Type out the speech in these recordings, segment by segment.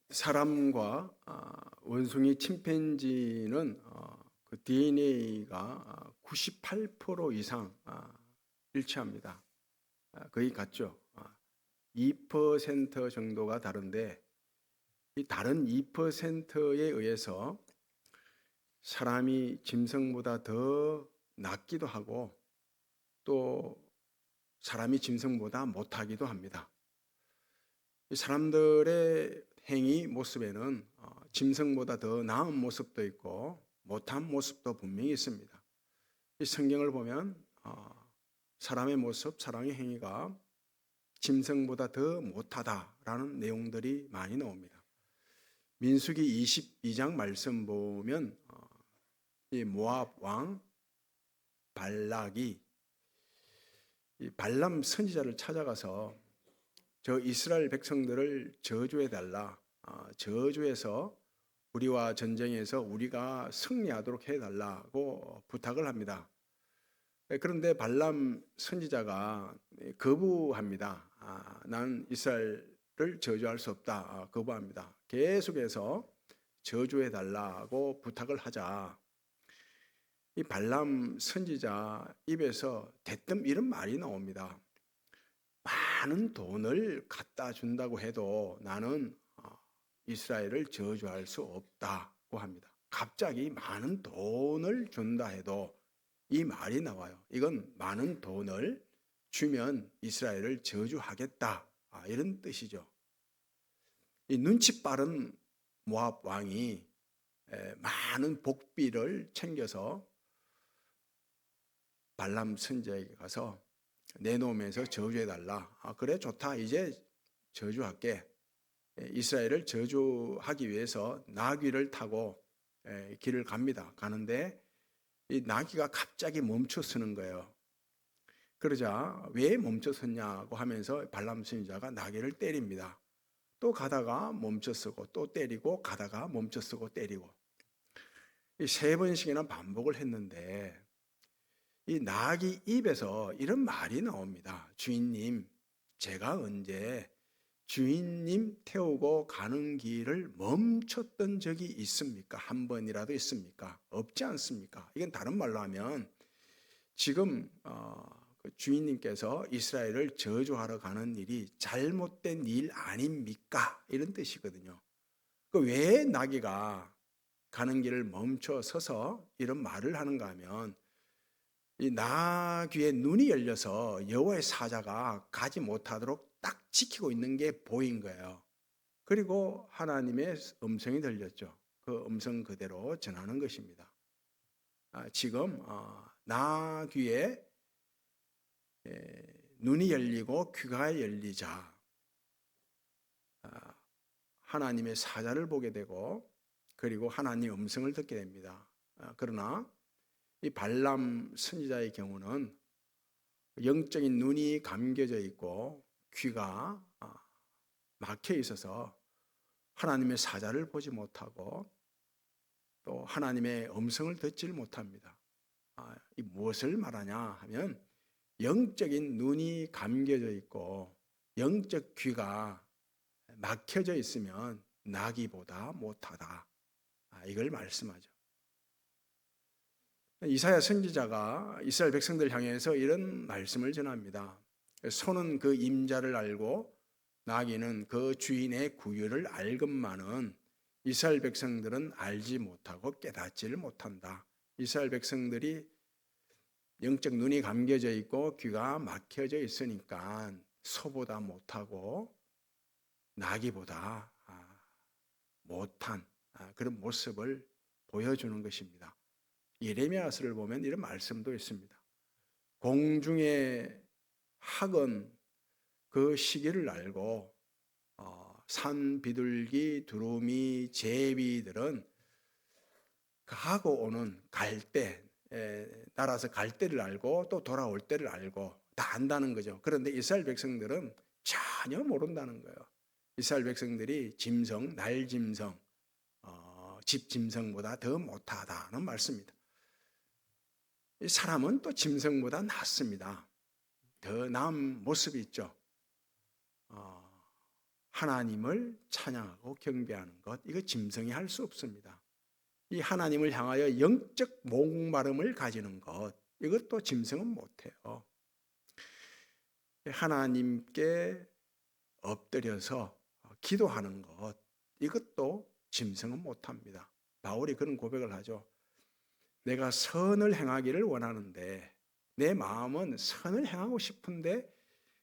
사람과 원숭이 침팬지는 그 DNA가 98% 이상 일치합니다. 거의 같죠. 2% 정도가 다른데 이 다른 2%에 의해서 사람이 짐승보다 더 낫기도 하고 또 사람이 짐승보다 못하기도 합니다. 이 사람들의 행위 모습에는 짐승보다 더 나은 모습도 있고 못한 모습도 분명히 있습니다. 이 성경을 보면 사람의 모습, 사람의 행위가 짐승보다 더 못하다라는 내용들이 많이 나옵니다. 민수기 22장 말씀 보면 이 모압 왕 발락이 이 발람 선지자를 찾아가서 저 이스라엘 백성들을 저주해 달라. 저주해서 우리와 전쟁에서 우리가 승리하도록 해달라고 부탁을 합니다. 그런데 발람 선지자가 거부합니다. 난 이스라엘을 저주할 수 없다. 거부합니다. 계속해서 저주해 달라고 부탁을 하자 이 발람 선지자 입에서 대뜸 이런 말이 나옵니다. 많은 돈을 갖다 준다고 해도 나는 이스라엘을 저주할 수 없다고 합니다. 갑자기 많은 돈을 준다 해도 이 말이 나와요. 이건 많은 돈을 주면 이스라엘을 저주하겠다 이런 뜻이죠. 이 눈치 빠른 모압 왕이 많은 복비를 챙겨서 발람 선지자에게 가서 내놓으면서 저주해달라. 그래 좋다. 이제 저주할게. 이스라엘을 저주하기 위해서 나귀를 타고 길을 갑니다. 가는데 이 나귀가 갑자기 멈춰 서는 거예요. 그러자 왜 멈춰 섰냐고 하면서 발람 선지자가 나귀를 때립니다. 또 가다가 멈춰 서고 또 때리고 가다가 멈춰 서고 때리고 세 번씩이나 반복을 했는데 이 나귀 입에서 이런 말이 나옵니다. 주인님, 제가 언제 주인님 태우고 가는 길을 멈췄던 적이 있습니까? 한 번이라도 있습니까? 없지 않습니까? 이건 다른 말로 하면 지금 그 주인님께서 이스라엘을 저주하러 가는 일이 잘못된 일 아닙니까? 이런 뜻이거든요. 그 왜 나귀가 가는 길을 멈춰 서서 이런 말을 하는가 하면 이 나귀의 눈이 열려서 여호와의 사자가 가지 못하도록 딱 지키고 있는 게 보인 거예요. 그리고 하나님의 음성이 들렸죠. 그 음성 그대로 전하는 것입니다. 지금 나귀의 눈이 열리고 귀가 열리자 하나님의 사자를 보게 되고 그리고 하나님의 음성을 듣게 됩니다. 그러나 이 발람 선지자의 경우는 영적인 눈이 감겨져 있고 귀가 막혀 있어서 하나님의 사자를 보지 못하고 또 하나님의 음성을 듣질 못합니다. 이 무엇을 말하냐 하면 영적인 눈이 감겨져 있고 영적 귀가 막혀져 있으면 나귀보다 못하다. 이걸 말씀하죠. 이사야 선지자가 이스라엘 백성들 향해서 이런 말씀을 전합니다. 소는 그 임자를 알고 나귀는 그 주인의 구유를 알건만은 이스라엘 백성들은 알지 못하고 깨닫지를 못한다. 이스라엘 백성들이 영적 눈이 감겨져 있고 귀가 막혀져 있으니까 소보다 못하고 나귀보다 못한 그런 모습을 보여주는 것입니다. 예레미야서를 보면 이런 말씀도 있습니다. 공중의 학은 그 시기를 알고 산 비둘기, 두루미, 제비들은 가고 오는 갈 때, 날아서 갈 때를 알고 또 돌아올 때를 알고 다 안다는 거죠. 그런데 이스라엘 백성들은 전혀 모른다는 거예요. 이스라엘 백성들이 짐승, 날짐승, 집짐승보다 더 못하다는 말씀입니다. 사람은 또 짐승보다 낫습니다. 더 나은 모습이 있죠. 하나님을 찬양하고 경배하는 것, 이거 짐승이 할 수 없습니다. 이 하나님을 향하여 영적 목마름을 가지는 것, 이것도 짐승은 못해요. 하나님께 엎드려서 기도하는 것, 이것도 짐승은 못합니다. 바울이 그런 고백을 하죠. 내가 선을 행하기를 원하는데, 내 마음은 선을 행하고 싶은데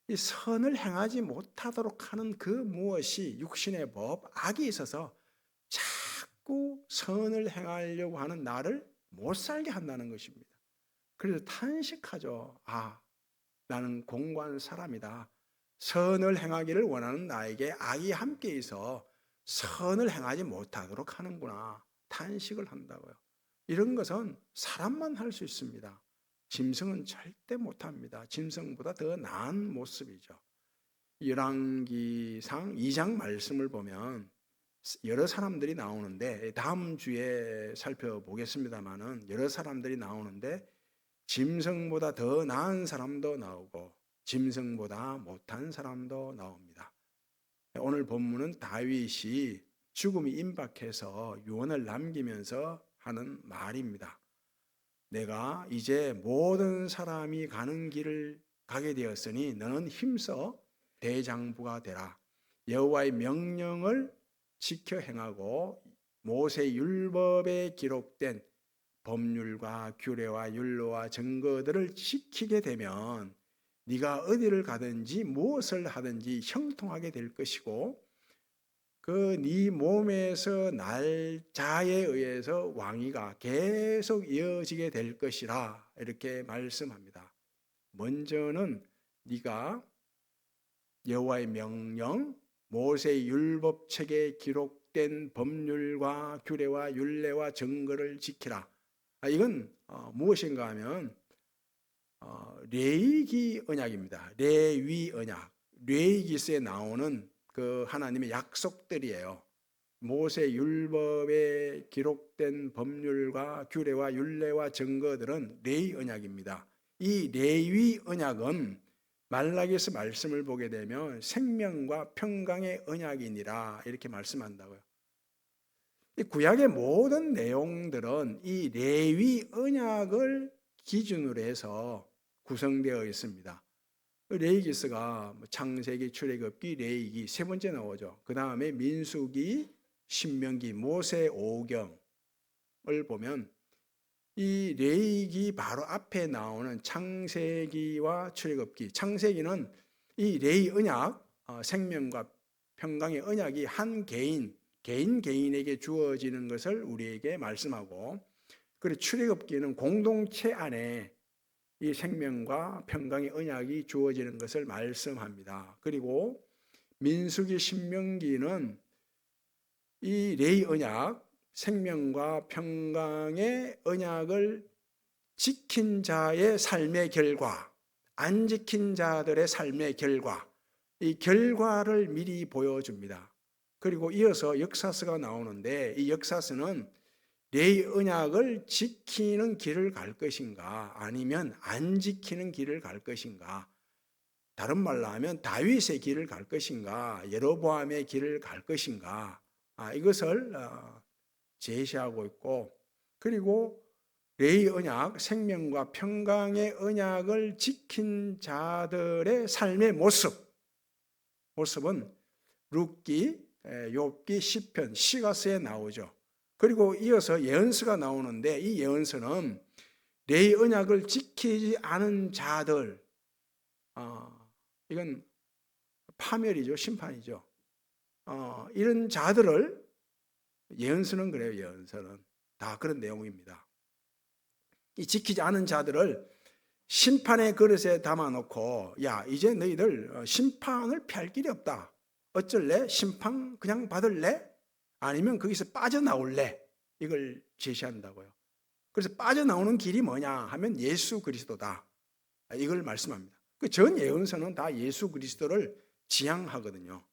이 선을 행하지 못하도록 하는 그 무엇이 육신의 법, 악이 있어서 자꾸 선을 행하려고 하는 나를 못 살게 한다는 것입니다. 그래서 탄식하죠. 아, 나는 공고한 사람이다. 선을 행하기를 원하는 나에게 악이 함께 있어 선을 행하지 못하도록 하는구나. 탄식을 한다고요. 이런 것은 사람만 할 수 있습니다. 짐승은 절대 못합니다. 짐승보다 더 나은 모습이죠. 열왕기상 2장 말씀을 보면 여러 사람들이 나오는데, 다음 주에 살펴보겠습니다마는 여러 사람들이 나오는데 짐승보다 더 나은 사람도 나오고 짐승보다 못한 사람도 나옵니다. 오늘 본문은 다윗이 죽음이 임박해서 유언을 남기면서 하는 말입니다. 내가 이제 모든 사람이 가는 길을 가게 되었으니 너는 힘써 대장부가 되라. 여호와의 명령을 지켜 행하고 모세 율법에 기록된 법률과 규례와 율로와 증거들을 지키게 되면 네가 어디를 가든지 무엇을 하든지 형통하게 될 것이고 그 네 몸에서 날 자에 의해서 왕위가 계속 이어지게 될 것이라 이렇게 말씀합니다. 먼저는 네가 여호와의 명령, 모세의 율법책에 기록된 법률과 규례와 율례와 증거를 지키라. 이건 무엇인가 하면 레위기 언약입니다. 레위 언약. 레위기서에 나오는 그 하나님의 약속들이에요. 모세 율법에 기록된 법률과 규례와 율례와 증거들은 레위 언약입니다. 이 레위 언약은 말라기서 말씀을 보게 되면 생명과 평강의 언약이니라 이렇게 말씀한다고요. 구약의 모든 내용들은 이 레위 언약을 기준으로 해서 구성되어 있습니다. 레위기서가 창세기, 출애굽기, 레위기 세 번째 나오죠. 그 다음에 민수기, 신명기, 모세 오경을 보면 이 레위기 바로 앞에 나오는 창세기와 출애굽기. 창세기는 이 레위 언약, 생명과 평강의 언약이 한 개인에게 주어지는 것을 우리에게 말씀하고, 그리고 출애굽기는 공동체 안에 이 생명과 평강의 언약이 주어지는 것을 말씀합니다. 그리고 민수기, 신명기는 이 레위 언약, 생명과 평강의 언약을 지킨 자의 삶의 결과, 안 지킨 자들의 삶의 결과, 이 결과를 미리 보여줍니다. 그리고 이어서 역사서가 나오는데 이 역사서는 레위 언약을 지키는 길을 갈 것인가 아니면 안 지키는 길을 갈 것인가, 다른 말로 하면 다윗의 길을 갈 것인가 여로보암의 길을 갈 것인가, 이것을 제시하고 있고, 그리고 레위 언약, 생명과 평강의 언약을 지킨 자들의 삶의 모습은 룻기, 욥기, 시편, 시가서에 나오죠. 그리고 이어서 예언서가 나오는데 이 예언서는 레위 언약을 지키지 않은 자들, 이건 파멸이죠, 심판이죠. 이런 자들을, 예언서는 그래요. 예언서는 다 그런 내용입니다. 이 지키지 않은 자들을 심판의 그릇에 담아놓고, 야, 이제 너희들 심판을 피할 길이 없다. 어쩔래? 심판 그냥 받을래? 아니면 거기서 빠져나올래? 이걸 제시한다고요. 그래서 빠져나오는 길이 뭐냐 하면 예수 그리스도다. 이걸 말씀합니다. 그 전 예언서는 다 예수 그리스도를 지향하거든요.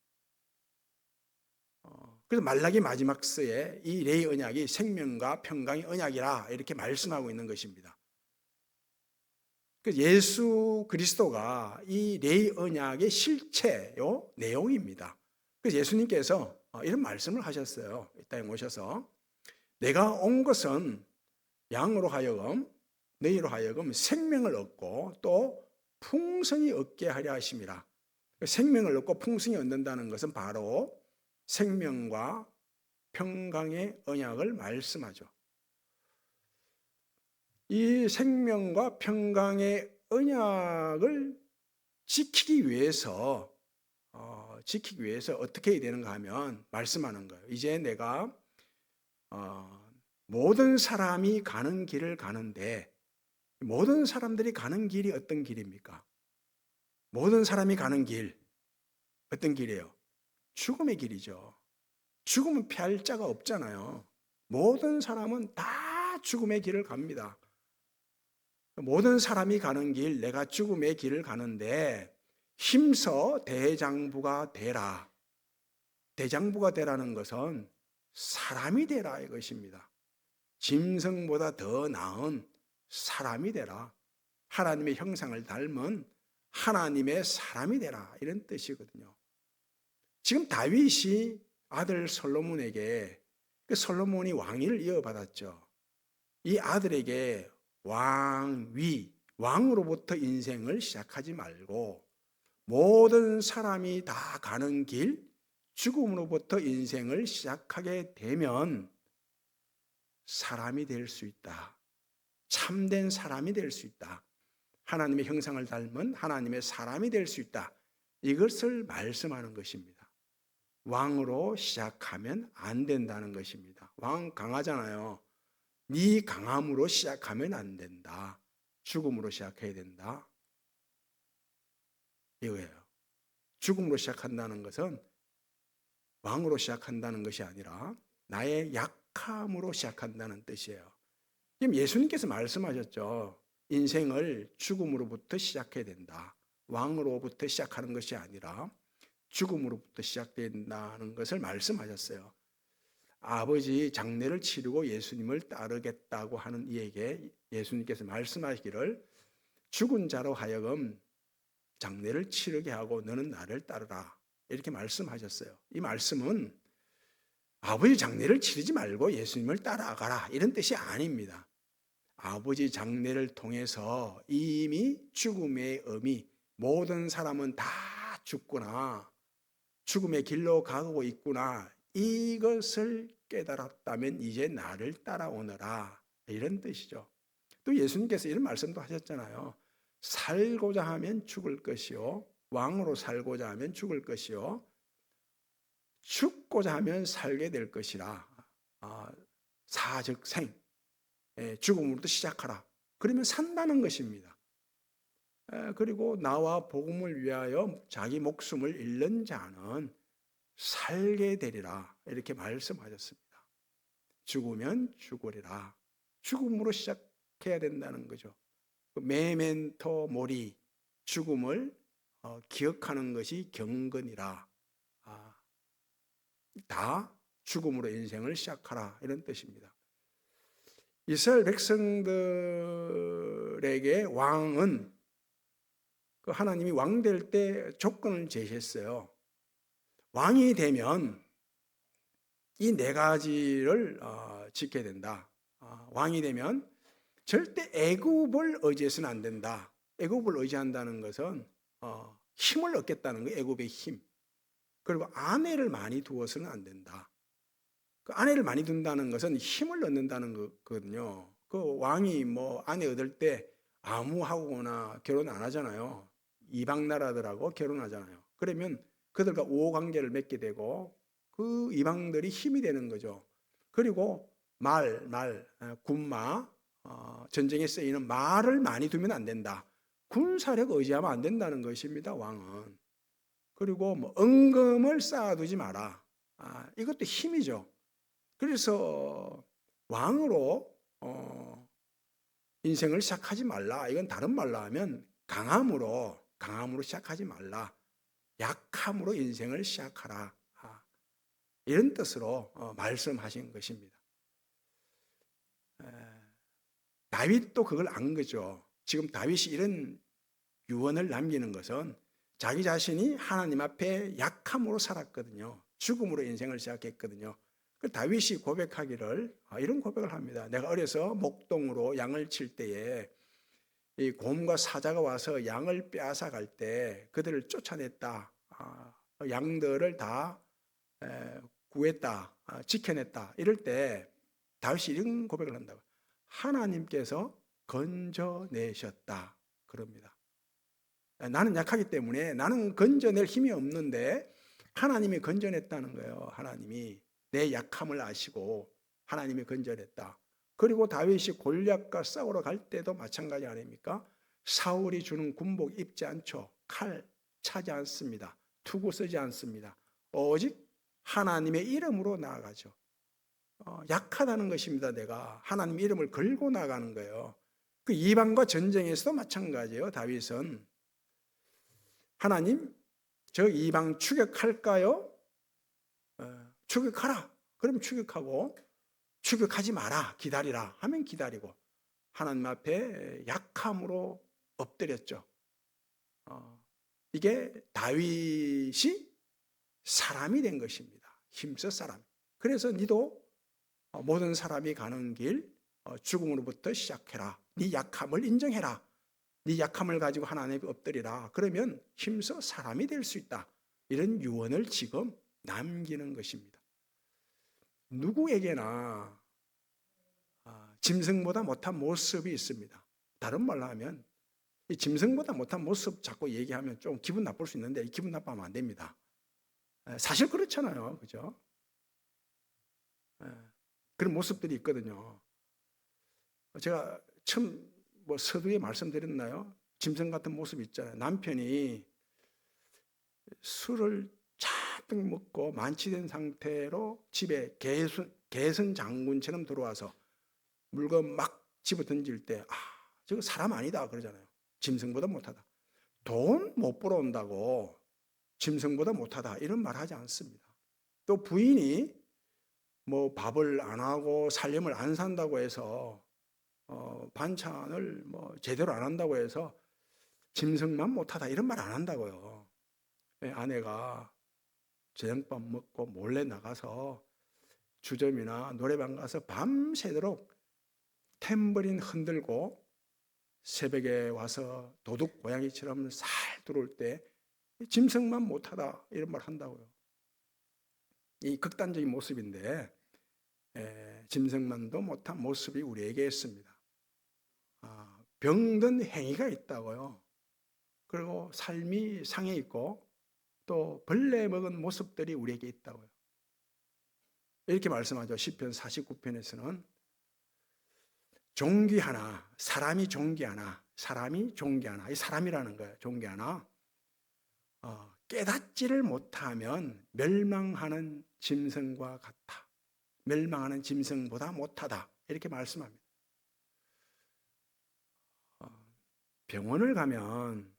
그래서 말라기 마지막서에 이 레위 언약이 생명과 평강의 언약이라 이렇게 말씀하고 있는 것입니다. 예수 그리스도가 이 레위 언약의 실체요 내용입니다. 그래서 예수님께서 이런 말씀을 하셨어요. 이 땅에 오셔서 내가 온 것은 양으로 하여금 너희로 하여금 생명을 얻고 또 풍성히 얻게 하려 하심이라. 생명을 얻고 풍성히 얻는다는 것은 바로 생명과 평강의 언약을 말씀하죠. 이 생명과 평강의 언약을 지키기 위해서 어떻게 해야 되는가 하면 말씀하는 거예요. 이제 내가 모든 사람이 가는 길을 가는데, 모든 사람들이 가는 길이 어떤 길입니까? 모든 사람이 가는 길 어떤 길이에요? 죽음의 길이죠. 죽음은 피할 자가 없잖아요. 모든 사람은 다 죽음의 길을 갑니다. 모든 사람이 가는 길, 내가 죽음의 길을 가는데 힘써 대장부가 되라. 대장부가 되라는 것은 사람이 되라 이것입니다. 짐승보다 더 나은 사람이 되라. 하나님의 형상을 닮은 하나님의 사람이 되라 이런 뜻이거든요. 지금 다윗이 아들 솔로몬에게, 그 솔로몬이 왕위를 이어받았죠. 이 아들에게 왕으로부터 인생을 시작하지 말고 모든 사람이 다 가는 길, 죽음으로부터 인생을 시작하게 되면 사람이 될 수 있다. 참된 사람이 될 수 있다. 하나님의 형상을 닮은 하나님의 사람이 될 수 있다. 이것을 말씀하는 것입니다. 왕으로 시작하면 안 된다는 것입니다. 왕 강하잖아요. 네 강함으로 시작하면 안 된다. 죽음으로 시작해야 된다. 이거예요. 죽음으로 시작한다는 것은 왕으로 시작한다는 것이 아니라 나의 약함으로 시작한다는 뜻이에요. 지금 예수님께서 말씀하셨죠. 인생을 죽음으로부터 시작해야 된다. 왕으로부터 시작하는 것이 아니라 죽음으로부터 시작된다는 것을 말씀하셨어요. 아버지 장례를 치르고 예수님을 따르겠다고 하는 이에게 예수님께서 말씀하시기를 죽은 자로 하여금 장례를 치르게 하고 너는 나를 따르라 이렇게 말씀하셨어요. 이 말씀은 아버지 장례를 치르지 말고 예수님을 따라가라 이런 뜻이 아닙니다. 아버지 장례를 통해서 이미 죽음의 의미, 모든 사람은 다 죽구나, 죽음의 길로 가고 있구나, 이것을 깨달았다면 이제 나를 따라오너라 이런 뜻이죠. 또 예수님께서 이런 말씀도 하셨잖아요. 살고자 하면 죽을 것이요, 왕으로 살고자 하면 죽을 것이요, 죽고자 하면 살게 될 것이라. 사즉 생, 죽음으로부터 시작하라. 그러면 산다는 것입니다. 그리고 나와 복음을 위하여 자기 목숨을 잃는 자는 살게 되리라 이렇게 말씀하셨습니다. 죽으면 죽으리라. 죽음으로 시작해야 된다는 거죠. 메멘토 모리, 죽음을 기억하는 것이 경건이라. 다 죽음으로 인생을 시작하라 이런 뜻입니다. 이스라엘 백성들에게 왕은 그 하나님이 왕 될 때 조건을 제시했어요. 왕이 되면 이 네 가지를 지켜야 된다. 왕이 되면 절대 애굽을 의지해서는 안 된다. 애굽을 의지한다는 것은 힘을 얻겠다는 거예요. 애굽의 힘. 그리고 아내를 많이 두어서는 안 된다. 그 아내를 많이 둔다는 것은 힘을 얻는다는 거거든요. 그 왕이 뭐 아내 얻을 때 아무하거나 결혼 안 하잖아요. 이방 나라들하고 결혼하잖아요. 그러면 그들과 우호 관계를 맺게 되고 그 이방들이 힘이 되는 거죠. 그리고 군마, 전쟁에 쓰이는 말을 많이 두면 안 된다. 군사력 의지하면 안 된다는 것입니다. 왕은. 그리고 뭐 은금을 쌓아두지 마라. 이것도 힘이죠. 그래서 왕으로 인생을 시작하지 말라. 이건 다른 말로 하면 강함으로 시작하지 말라. 약함으로 인생을 시작하라. 이런 뜻으로 말씀하신 것입니다. 다윗도 그걸 안 거죠. 지금 다윗이 이런 유언을 남기는 것은 자기 자신이 하나님 앞에 약함으로 살았거든요. 죽음으로 인생을 시작했거든요. 그 다윗이 고백하기를 이런 고백을 합니다. 내가 어려서 목동으로 양을 칠 때에 이 곰과 사자가 와서 양을 빼앗아 갈 때 그들을 쫓아냈다. 양들을 다 구했다. 지켜냈다. 이럴 때 다윗이 이런 고백을 한다고. 하나님께서 건져내셨다. 그럽니다. 나는 약하기 때문에 나는 건져낼 힘이 없는데 하나님이 건져냈다는 거예요. 하나님이 내 약함을 아시고 하나님이 건져냈다. 그리고 다윗이 골리앗과 싸우러 갈 때도 마찬가지 아닙니까? 사울이 주는 군복 입지 않죠. 칼 차지 않습니다. 투구 쓰지 않습니다. 오직 하나님의 이름으로 나아가죠. 약하다는 것입니다. 내가 하나님 이름을 걸고 나가는 거예요. 그 이방과 전쟁에서도 마찬가지예요. 다윗은 하나님 저 이방 추격할까요? 추격하라. 그럼 추격하고 추격하지 마라. 기다리라 하면 기다리고 하나님 앞에 약함으로 엎드렸죠. 이게 다윗이 사람이 된 것입니다. 힘써 사람. 그래서 니도 모든 사람이 가는 길 죽음으로부터 시작해라. 네 약함을 인정해라. 네 약함을 가지고 하나님 앞에 엎드리라. 그러면 힘써 사람이 될 수 있다. 이런 유언을 지금 남기는 것입니다. 누구에게나 짐승보다 못한 모습이 있습니다. 다른 말로 하면 이 짐승보다 못한 모습 자꾸 얘기하면 좀 기분 나쁠 수 있는데 기분 나빠하면 안 됩니다. 사실 그렇잖아요. 그죠? 그런 모습들이 있거든요. 제가 처음 서두에 말씀드렸나요? 짐승 같은 모습이 있잖아요. 남편이 술을 잔뜩 먹고 만취된 상태로 집에 개선 장군처럼 들어와서 물건 막 집어 던질 때 저거 사람 아니다 그러잖아요. 짐승보다 못하다. 돈 못 벌어온다고 짐승보다 못하다 이런 말 하지 않습니다. 또 부인이 밥을 안 하고 살림을 안 산다고 해서 반찬을 제대로 안 한다고 해서 짐승만 못하다 이런 말 안 한다고요. 아내가 저녁밥 먹고 몰래 나가서 주점이나 노래방 가서 밤새도록 탬버린 흔들고 새벽에 와서 도둑 고양이처럼 살 들어올 때 짐승만 못하다 이런 말 한다고요. 이 극단적인 모습인데 짐승만도 못한 모습이 우리에게 있습니다. 병든 행위가 있다고요. 그리고 삶이 상해 있고 또 벌레 먹은 모습들이 우리에게 있다고요. 이렇게 말씀하죠. 시편 49편에서는 존귀하나 사람이 존귀하나 이 사람이라는 거예요. 존귀하나 깨닫지를 못하면 멸망하는 짐승과 같아. 멸망하는 짐승보다 못하다. 이렇게 말씀합니다. 병원을 가면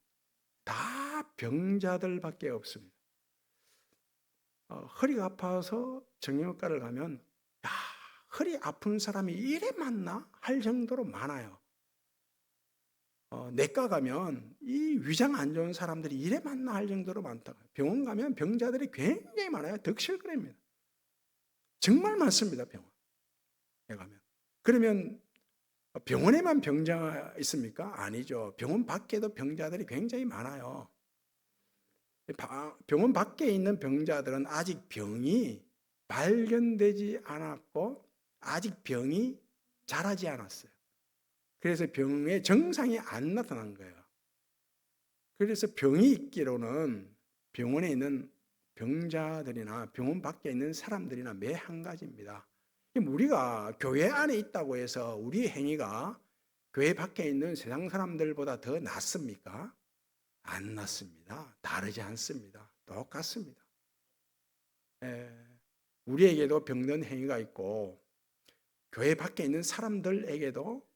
다 병자들밖에 없습니다. 허리가 아파서 정형외과를 가면 허리 아픈 사람이 이래 많나 할 정도로 많아요. 내과 가면 이 위장 안 좋은 사람들이 이래 많나 할 정도로 많다고. 병원 가면 병자들이 굉장히 많아요. 덕실거립니다. 정말 많습니다. 병원에 가면. 그러면 병원에만 병자가 있습니까? 아니죠. 병원 밖에도 병자들이 굉장히 많아요. 병원 밖에 있는 병자들은 아직 병이 발견되지 않았고 아직 병이 자라지 않았어요. 그래서 병의 정상이 안 나타난 거예요. 그래서 병이 있기로는 병원에 있는 병자들이나 병원 밖에 있는 사람들이나 매 한 가지입니다. 우리가 교회 안에 있다고 해서 우리의 행위가 교회 밖에 있는 세상 사람들보다 더 낫습니까? 안 낫습니다. 다르지 않습니다. 똑같습니다. 우리에게도 병든 행위가 있고 교회 밖에 있는 사람들에게도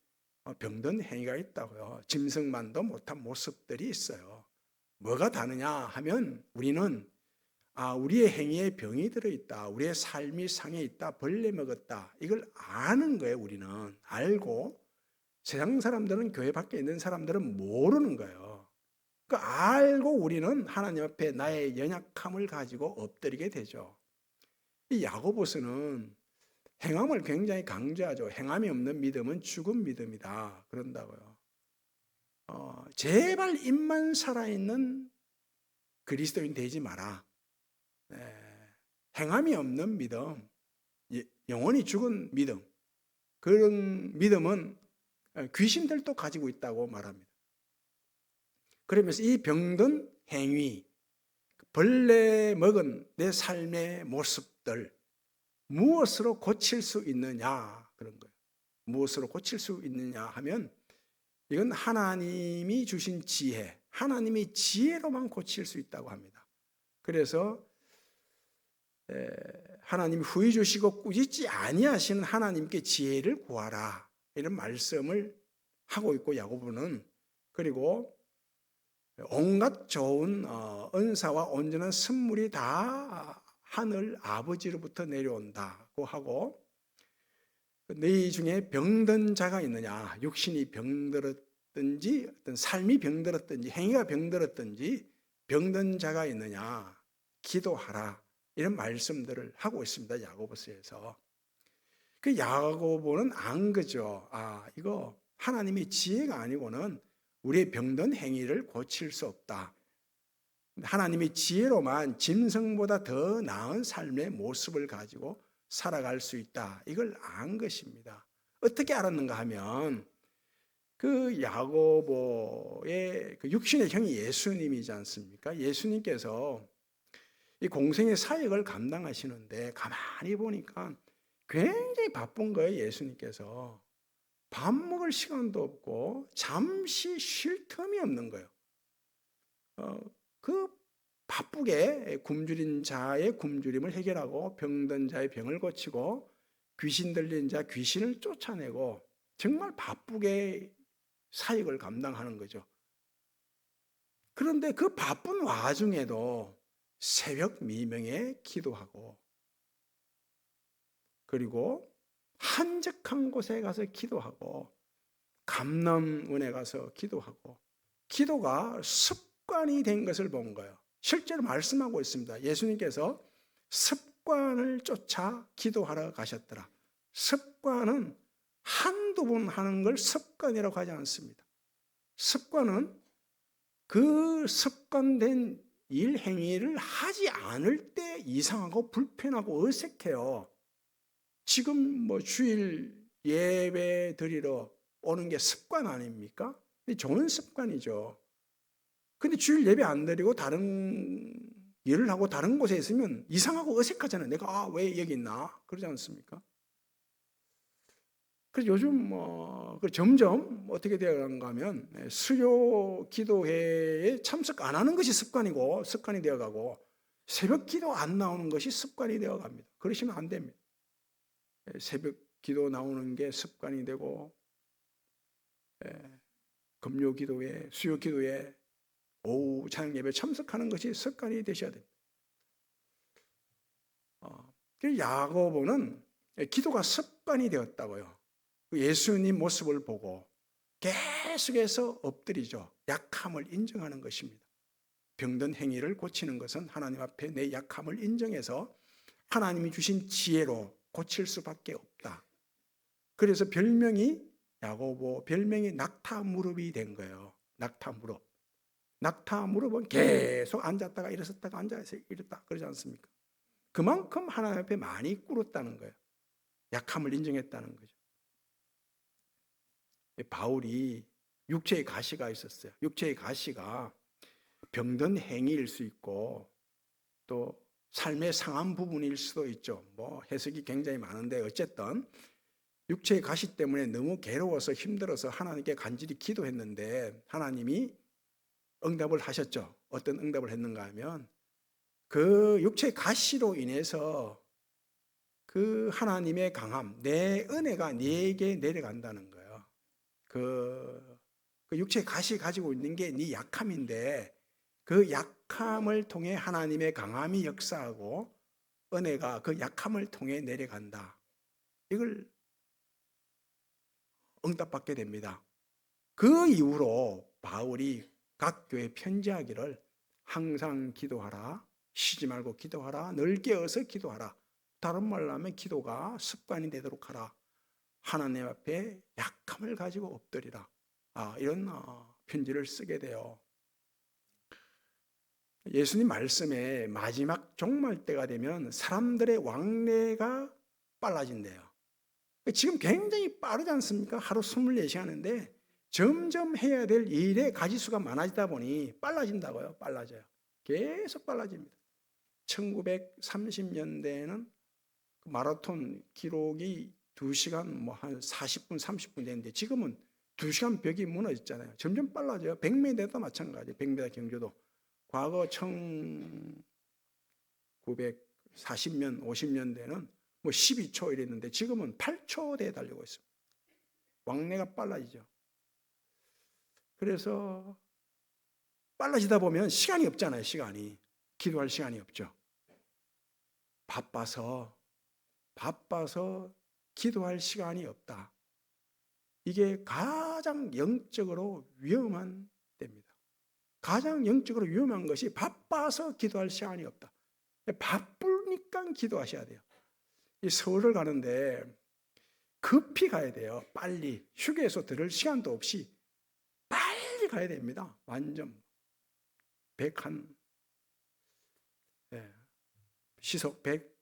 병든 행위가 있다고요. 짐승만도 못한 모습들이 있어요. 뭐가 다르냐 하면 우리는 우리의 행위에 병이 들어있다. 우리의 삶이 상해 있다. 벌레 먹었다. 이걸 아는 거예요. 우리는 알고 세상 사람들은 교회 밖에 있는 사람들은 모르는 거예요. 그 알고 우리는 하나님 앞에 나의 연약함을 가지고 엎드리게 되죠. 이 야고보서는 행함을 굉장히 강조하죠. 행함이 없는 믿음은 죽은 믿음이다. 그런다고요. 제발 입만 살아있는 그리스도인 되지 마라. 행함이 없는 믿음, 영원히 죽은 믿음, 그런 믿음은 귀신들도 가지고 있다고 말합니다. 그러면서 이 병든 행위, 벌레 먹은 내 삶의 모습들, 무엇으로 고칠 수 있느냐, 그런 거예요. 무엇으로 고칠 수 있느냐 하면 이건 하나님이 주신 지혜, 하나님이 지혜로만 고칠 수 있다고 합니다. 그래서 하나님이 후히 주시고 꾸짖지 아니하시는 하나님께 지혜를 구하라, 이런 말씀을 하고 있고, 야고보는 그리고 온갖 좋은 은사와 온전한 선물이 다 하늘 아버지로부터 내려온다고 하고, 너희 중에 병든 자가 있느냐, 육신이 병들었든지 어떤 삶이 병들었든지 행위가 병들었든지 병든 자가 있느냐, 기도하라, 이런 말씀들을 하고 있습니다. 야고보서에서. 그 야고보는 안 거죠. 이거 하나님의 지혜가 아니고는 우리의 병든 행위를 고칠 수 없다. 하나님의 지혜로만 짐승보다 더 나은 삶의 모습을 가지고 살아갈 수 있다. 이걸 안 것입니다. 어떻게 알았는가 하면 그 야고보의 그 육신의 형이 예수님이지 않습니까? 예수님께서 이 공생의 사역을 감당하시는데 가만히 보니까 굉장히 바쁜 거예요. 예수님께서 밥 먹을 시간도 없고 잠시 쉴 틈이 없는 거예요. 그 바쁘게 굶주린 자의 굶주림을 해결하고 병든 자의 병을 고치고 귀신 들린 자 귀신을 쫓아내고 정말 바쁘게 사역을 감당하는 거죠. 그런데 그 바쁜 와중에도 새벽 미명에 기도하고, 그리고 한적한 곳에 가서 기도하고, 감람원에 가서 기도하고, 기도가 습관이 된 것을 본 거예요. 실제로 말씀하고 있습니다. 예수님께서 습관을 쫓아 기도하러 가셨더라. 습관은 한두 번 하는 걸 습관이라고 하지 않습니다. 습관은 그 습관된 일 행위를 하지 않을 때 이상하고 불편하고 어색해요. 지금 주일 예배 드리러 오는 게 습관 아닙니까? 좋은 습관이죠. 근데 주일 예배 안 드리고 다른 일을 하고 다른 곳에 있으면 이상하고 어색하잖아요. 내가 왜 여기 있나? 그러지 않습니까? 그래서 요즘 점점 어떻게 되어가는가 하면 수요 기도회에 참석 안 하는 것이 습관이 되어가고, 새벽 기도 안 나오는 것이 습관이 되어갑니다. 그러시면 안 됩니다. 새벽 기도 나오는 게 습관이 되고, 금요 기도회, 수요 기도회, 오후 찬양 예배 참석하는 것이 습관이 되셔야 됩니다. 야고보는 기도가 습관이 되었다고요. 예수님 모습을 보고 계속해서 엎드리죠. 약함을 인정하는 것입니다. 병든 행위를 고치는 것은 하나님 앞에 내 약함을 인정해서 하나님이 주신 지혜로 고칠 수밖에 없다. 그래서 야고보 별명이 낙타무릎이 된 거예요. 낙타무릎. 낙타무릎은 계속 앉았다가 일어섰다가 앉아서 일었다 그러지 않습니까? 그만큼 하나님 앞에 많이 꿇었다는 거예요. 약함을 인정했다는 거죠. 바울이 육체의 가시가 있었어요. 육체의 가시가 병든 행위일 수 있고 또 삶의 상한 부분일 수도 있죠. 해석이 굉장히 많은데 어쨌든 육체의 가시 때문에 너무 괴로워서 힘들어서 하나님께 간절히 기도했는데 하나님이 응답을 하셨죠. 어떤 응답을 했는가 하면 그 육체의 가시로 인해서 그 하나님의 강함, 내 은혜가 네게 내려간다는 거예요. 그 육체의 가시 가지고 있는 게 네 약함인데 그 약함을 통해 하나님의 강함이 역사하고 은혜가 그 약함을 통해 내려간다. 이걸 응답받게 됩니다. 그 이후로 바울이 각 교회 편지하기를 항상 기도하라, 쉬지 말고 기도하라, 늘 깨어서 기도하라. 다른 말로 하면 기도가 습관이 되도록 하라. 하나님 앞에 약함을 가지고 엎드리라. 이런 편지를 쓰게 돼요. 예수님 말씀에 마지막 종말 때가 되면 사람들의 왕래가 빨라진대요. 지금 굉장히 빠르지 않습니까? 하루 24시간 하는데 점점 해야 될 일의 가지수가 많아지다 보니 빨라진다고요. 빨라져요. 계속 빨라집니다. 1930년대에는 마라톤 기록이 2시간 한 40분, 30분 됐는데 지금은 2시간 벽이 무너졌잖아요. 점점 빨라져요. 100m도 마찬가지예요. 100m 경주도. 과거 1940년, 50년대는 12초 이랬는데 지금은 8초대에 달리고 있습니다. 왕래가 빨라지죠. 그래서 빨라지다 보면 시간이 없잖아요. 시간이. 기도할 시간이 없죠. 바빠서 기도할 시간이 없다. 이게 가장 영적으로 위험한 때입니다. 가장 영적으로 위험한 것이 바빠서 기도할 시간이 없다. 바쁘니까 기도하셔야 돼요. 이 서울을 가는데 급히 가야 돼요. 빨리. 휴게소 들을 시간도 없이 빨리 가야 됩니다. 완전 시속 100.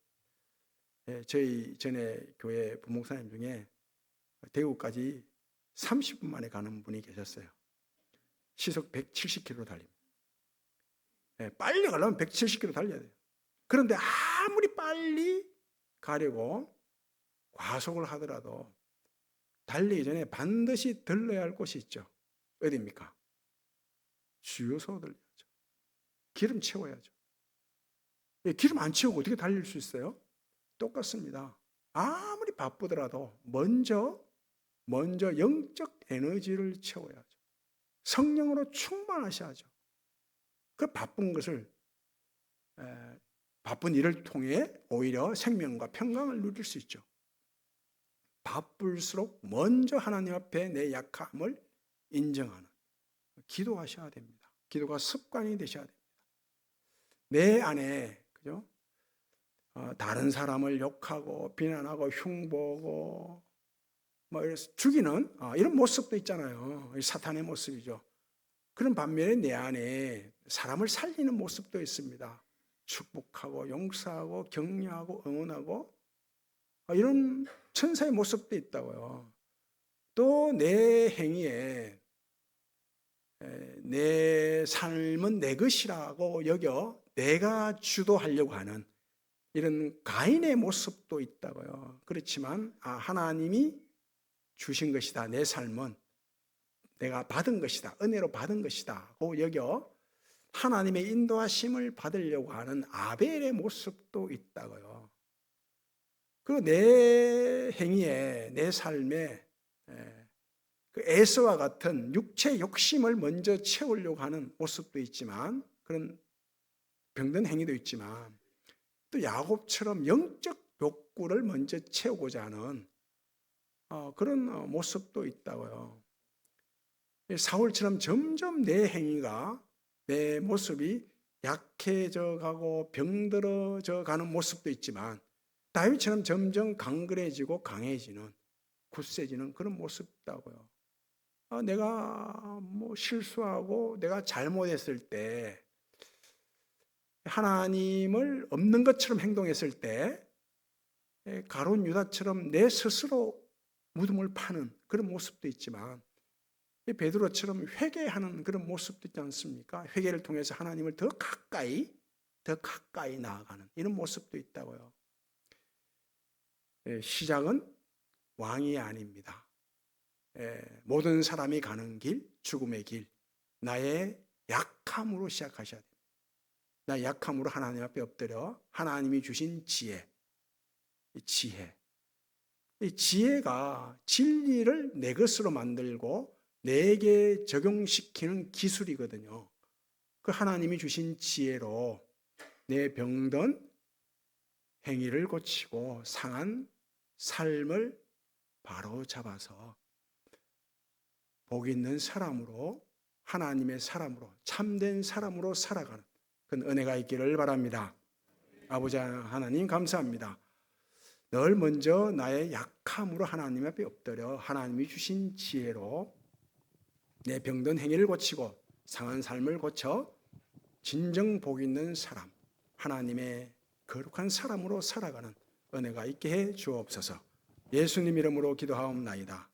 저희 전에 교회 부목사님 중에 대구까지 30분 만에 가는 분이 계셨어요. 시속 170km 달립니다. 빨리 가려면 170km 달려야 돼요. 그런데 아무리 빨리 가려고 과속을 하더라도 달리기 전에 반드시 들러야 할 곳이 있죠. 어디입니까? 주유소 들려야죠. 기름 채워야죠. 기름 안 채우고 어떻게 달릴 수 있어요? 똑같습니다. 아무리 바쁘더라도 먼저 영적 에너지를 채워야죠. 성령으로 충만하셔야죠. 그 바쁜 것을 바쁜 일을 통해 오히려 생명과 평강을 누릴 수 있죠. 바쁠수록 먼저 하나님 앞에 내 약함을 인정하는 기도하셔야 됩니다. 기도가 습관이 되셔야 됩니다. 내 안에 그죠? 다른 사람을 욕하고 비난하고 흉보고 죽이는 이런 모습도 있잖아요. 사탄의 모습이죠. 그런 반면에 내 안에 사람을 살리는 모습도 있습니다. 축복하고 용서하고 격려하고 응원하고 이런 천사의 모습도 있다고요. 또 내 행위에 내 삶은 내 것이라고 여겨 내가 주도하려고 하는 이런 가인의 모습도 있다고요. 그렇지만 하나님이 주신 것이다. 내 삶은 내가 받은 것이다. 은혜로 받은 것이다. 고 여겨 하나님의 인도하심을 받으려고 하는 아벨의 모습도 있다고요. 그 내 행위에 내 삶에 그 에서와 같은 육체 욕심을 먼저 채우려고 하는 모습도 있지만 그런 병든 행위도 있지만 또 야곱처럼 영적 욕구를 먼저 채우고자 하는 그런 모습도 있다고요. 사울처럼 점점 내 행위가 내 모습이 약해져 가고 병들어져 가는 모습도 있지만 다윗처럼 점점 강건해지고 강해지는 굳세지는 그런 모습이 있다고요. 내가 실수하고 내가 잘못했을 때 하나님을 없는 것처럼 행동했을 때 가룟 유다처럼 내 스스로 무덤을 파는 그런 모습도 있지만 베드로처럼 회개하는 그런 모습도 있지 않습니까? 회개를 통해서 하나님을 더 가까이 나아가는 이런 모습도 있다고요. 시작은 왕이 아닙니다. 모든 사람이 가는 길, 죽음의 길, 나의 약함으로 시작하셔야 됩니다. 나의 약함으로 하나님 앞에 엎드려 하나님이 주신 지혜, 이 지혜가 진리를 내 것으로 만들고 내게 적용시키는 기술이거든요. 그 하나님이 주신 지혜로 내 병든 행위를 고치고 상한 삶을 바로 잡아서 복 있는 사람으로 하나님의 사람으로, 참된 사람으로 살아가는 그런 은혜가 있기를 바랍니다. 아버지 하나님 감사합니다. 늘 먼저 나의 약함으로 하나님 앞에 엎드려 하나님이 주신 지혜로 내 병든 행위를 고치고 상한 삶을 고쳐 진정 복 있는 사람, 하나님의 거룩한 사람으로 살아가는 은혜가 있게 해 주옵소서. 예수님 이름으로 기도하옵나이다.